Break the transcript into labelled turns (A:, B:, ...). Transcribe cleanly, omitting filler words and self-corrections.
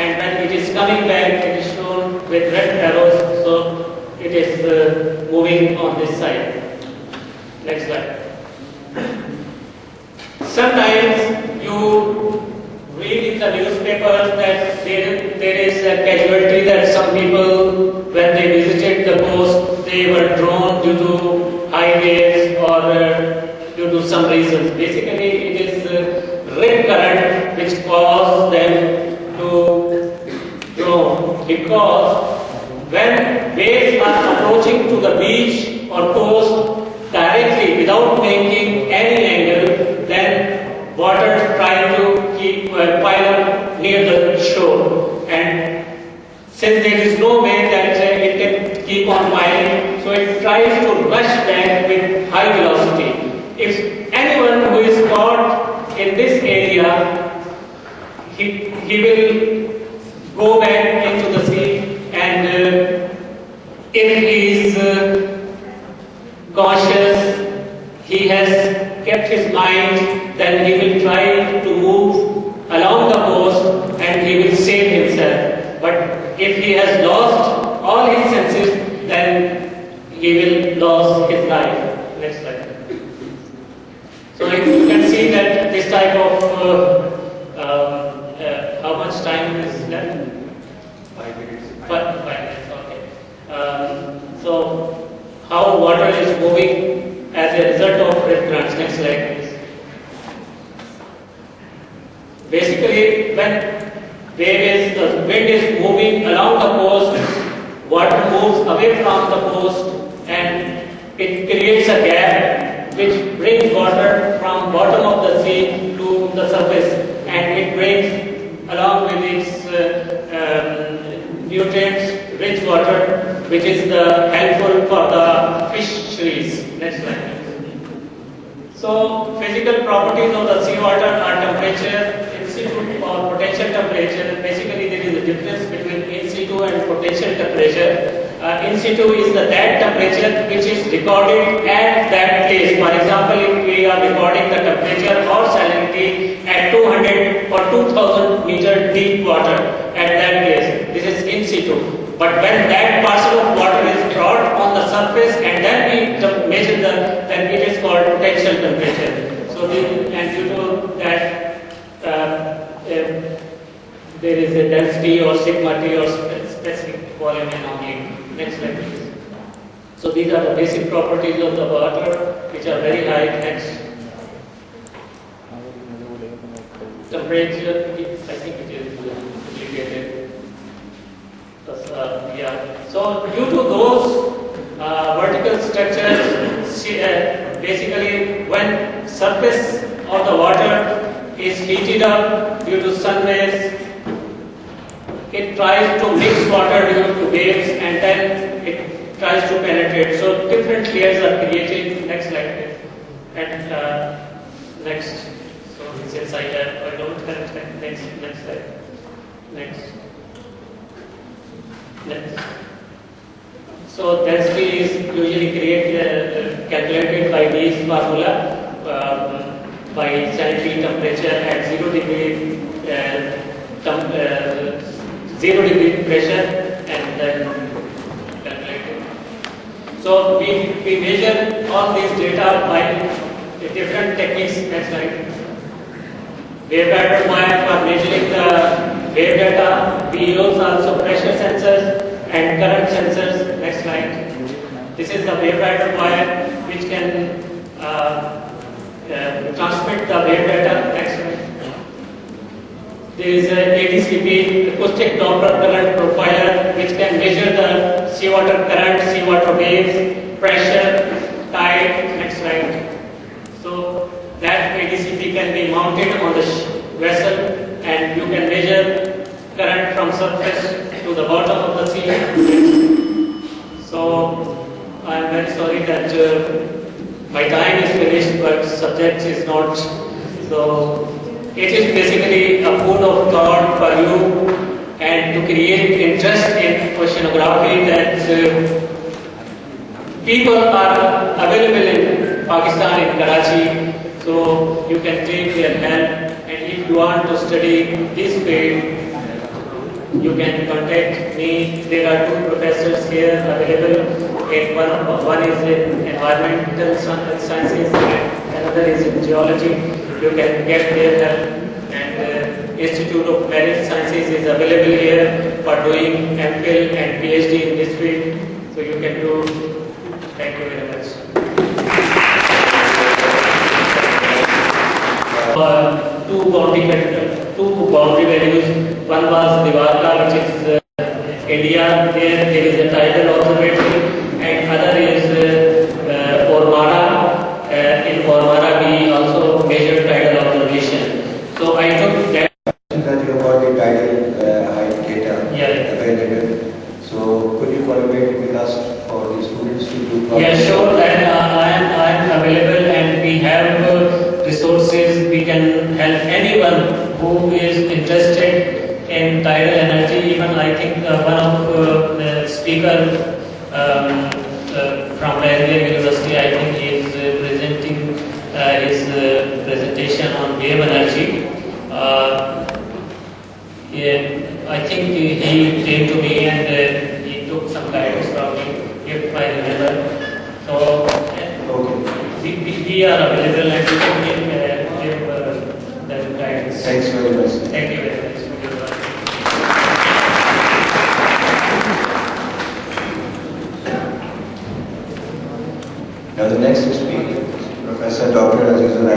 A: and when it is coming back, it is shown with red arrows, so it is moving on this side. Next slide. Sometimes you read in the newspapers that there is a casualty that some people, when they visited the coast, they were drawn due to high waves or due to some reasons. Basically, it is red current which caused them to drown, because when waves are approaching to the beach or coast directly without making any angle, then water tries to keep pile up near the shore, and since there is no way that it can keep on piling, so it tries to rush back with high velocity. If anyone who is caught in this area, he will go back into the sea, and if he is cautious, he has kept his mind, then he will try to move along the coast and he will save himself. But if he has lost all his senses, then he will lose his life. Next slide. So you can see that this type of how much time is left?
B: 5 minutes.
A: 5 minutes, okay. So how water is moving as a result of red currents. Next slide, please. Basically, when the wind is moving along the coast, water moves away from the coast and it creates a gap which brings water from bottom of the sea to the surface, and it brings along with its nutrients rich water, which is helpful for the fisheries. Next slide. So physical properties of the seawater are temperature, in situ or potential temperature. Basically, there is a difference between in situ and potential temperature. In situ is that temperature which is recorded at that place. For example, if we are recording the temperature or salinity at 200 or 2000 meter deep water at that place, this is in situ. But when that parcel of water is brought on the surface and then we measure then it is called potential temperature. So and due to that there is a density or sigma T or specific volume anomaly. Next slide, please. So these are the basic properties of the water which are very high. Next. Temperature, I think it is indicated. Yeah. So due to those vertical structures, basically when surface of the water is heated up due to sun rays, it tries to mix water due to waves and then it tries to penetrate. So different layers are created. Next slide, please. And next. So since I don't have next slide. Next. So density is usually calculated by this formula by salinity temperature at 0 degree 0 degree pressure and then calculated. So we measure all these data by different techniques. Next slide. Wave pattern for measuring the wave data. We use also pressure sensors and current sensors. Next slide. This is the wave pattern wire which can transmit the wave data. Next slide. There is a ADCP, acoustic Doppler current profiler, which can measure the seawater current, seawater waves, pressure, tide. Next slide. So that ADCP can be mounted on the vessel and you can measure current from surface to the bottom of the sea. So I am very sorry that my time is finished, but subject is not. So it is basically a food of thought for you and to create interest in oceanography, that people are available in Pakistan, in Karachi, so you can take their help, and if you want to study this field, you can contact me. There are two professors here available. One is in environmental sciences and another is in geology. You can get their help. And Institute of Marine Sciences is available here for doing MPhil and PhD in this field. So you can do. Thank you very much. Two boundary values. One was Divarka, which is India. There is a tidal observatory, and other is Ormara. In Ormara, we also measured tidal observation. So I took that.
B: That you got the tidal height data available. So could you collaborate with us for the students to do?
A: Yeah, sure. And I am available, and we have resources. We can help anyone who is interested in tidal energy. Even I think one of the speaker from Bangalore University, I think he is presenting his presentation on wave energy. I think he came to me and he took some guidance from me, if I remember. So we are available and